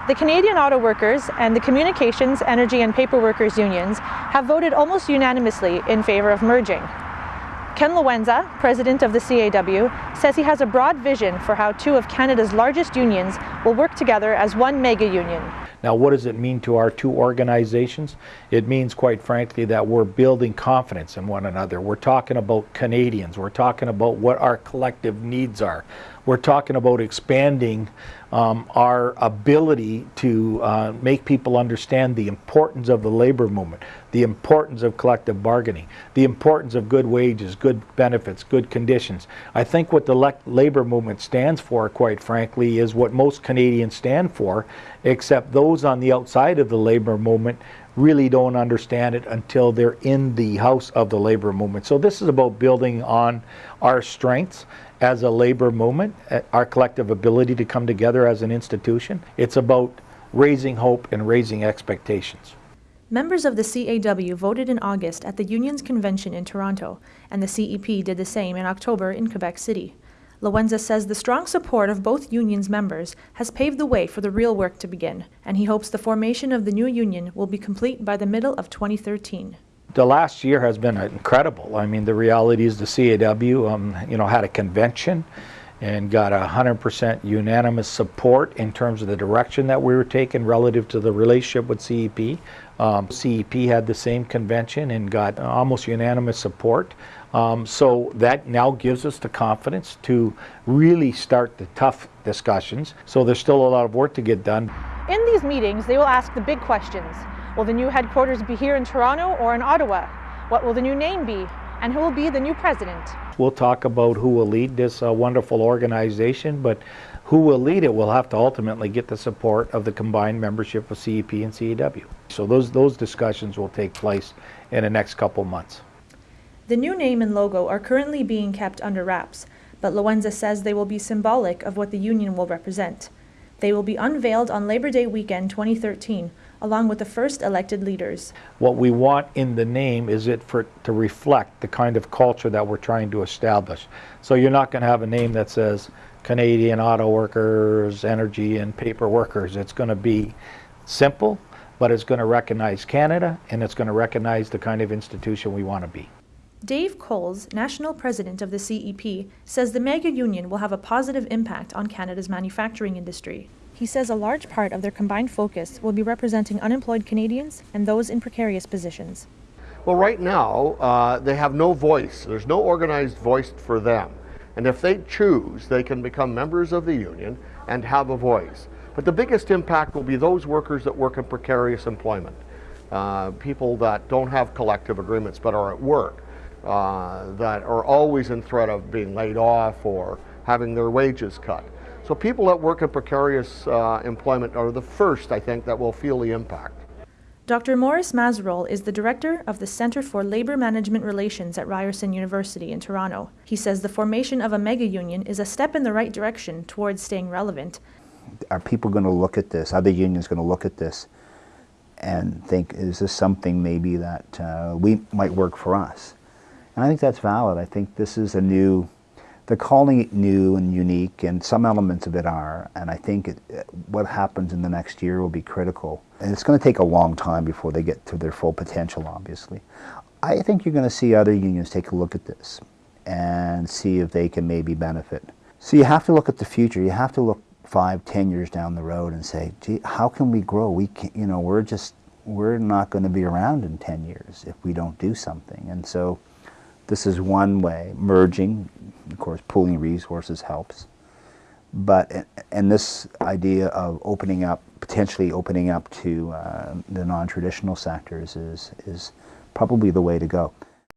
The Canadian Auto Workers and the Communications, Energy and Paper Workers unions have voted almost unanimously in favor of merging. Ken Lewenza, president of the CAW, says he has a broad vision for how two of Canada's largest unions will work together as one mega union. Now, what does it mean to our two organizations? It means, quite frankly, that we're building confidence in one another. We're talking about Canadians. We're talking about what our collective needs are. We're talking about expanding our ability to make people understand the importance of the labor movement, the importance of collective bargaining, the importance of good wages, good benefits, good conditions. I think what the labor movement stands for, quite frankly, is what most Canadians stand for, except those on the outside of the labor movement really don't understand it until they're in the house of the labor movement. So this is about building on our strengths as a labor movement, our collective ability to come together as an institution. It's about raising hope and raising expectations. Members of the CAW voted in August at the union's convention in Toronto, and the CEP did the same in October in Quebec City. Lewenza says the strong support of both unions' members has paved the way for the real work to begin, and he hopes the formation of the new union will be complete by the middle of 2013. The last year has been incredible. I mean, the reality is the CAW had a convention and got 100% unanimous support in terms of the direction that we were taking relative to the relationship with CEP. CEP had the same convention and got almost unanimous support. So that now gives us the confidence to really start the tough discussions. So there's still a lot of work to get done. In these meetings, they will ask the big questions. Will the new headquarters be here in Toronto or in Ottawa? What will the new name be? And who will be the new president? We'll talk about who will lead this wonderful organization, but who will lead it will have to ultimately get the support of the combined membership of CEP and CAW. So those discussions will take place in the next couple months. The new name and logo are currently being kept under wraps, but Lewenza says they will be symbolic of what the union will represent. They will be unveiled on Labor Day weekend 2013, along with the first elected leaders. What we want in the name is to reflect the kind of culture that we're trying to establish. So you're not going to have a name that says Canadian Auto Workers, Energy and Paper Workers. It's going to be simple, but it's going to recognize Canada, and it's going to recognize the kind of institution we want to be. Dave Coles, national president of the CEP, says the mega union will have a positive impact on Canada's manufacturing industry. He says a large part of their combined focus will be representing unemployed Canadians and those in precarious positions. Well, right now, they have no voice. There's no organized voice for them. And if they choose, they can become members of the union and have a voice. But the biggest impact will be those workers that work in precarious employment, people that don't have collective agreements but are at work, that are always in threat of being laid off or having their wages cut. So people that work in precarious employment are the first, I think, that will feel the impact. Dr. Maurice Mazerol is the director of the Centre for Labour Management Relations at Ryerson University in Toronto. He says the formation of a mega union is a step in the right direction towards staying relevant. Are people going to look at this, other unions going to look at this and think, is this something maybe that we might work for us? And I think that's valid. I think this is a new, they're calling it new and unique, and some elements of it are, and I think what happens in the next year will be critical. And it's going to take a long time before they get to their full potential, obviously. I think you're going to see other unions take a look at this and see if they can maybe benefit. So you have to look at the future. You have to look 5, 10 years down the road and say, gee, how can we grow? We can't, we're not going to be around in 10 years if we don't do something. And so this is one way. Merging, of course, pooling resources helps. But, and this idea of opening up, potentially opening up to the non-traditional sectors is probably the way to go.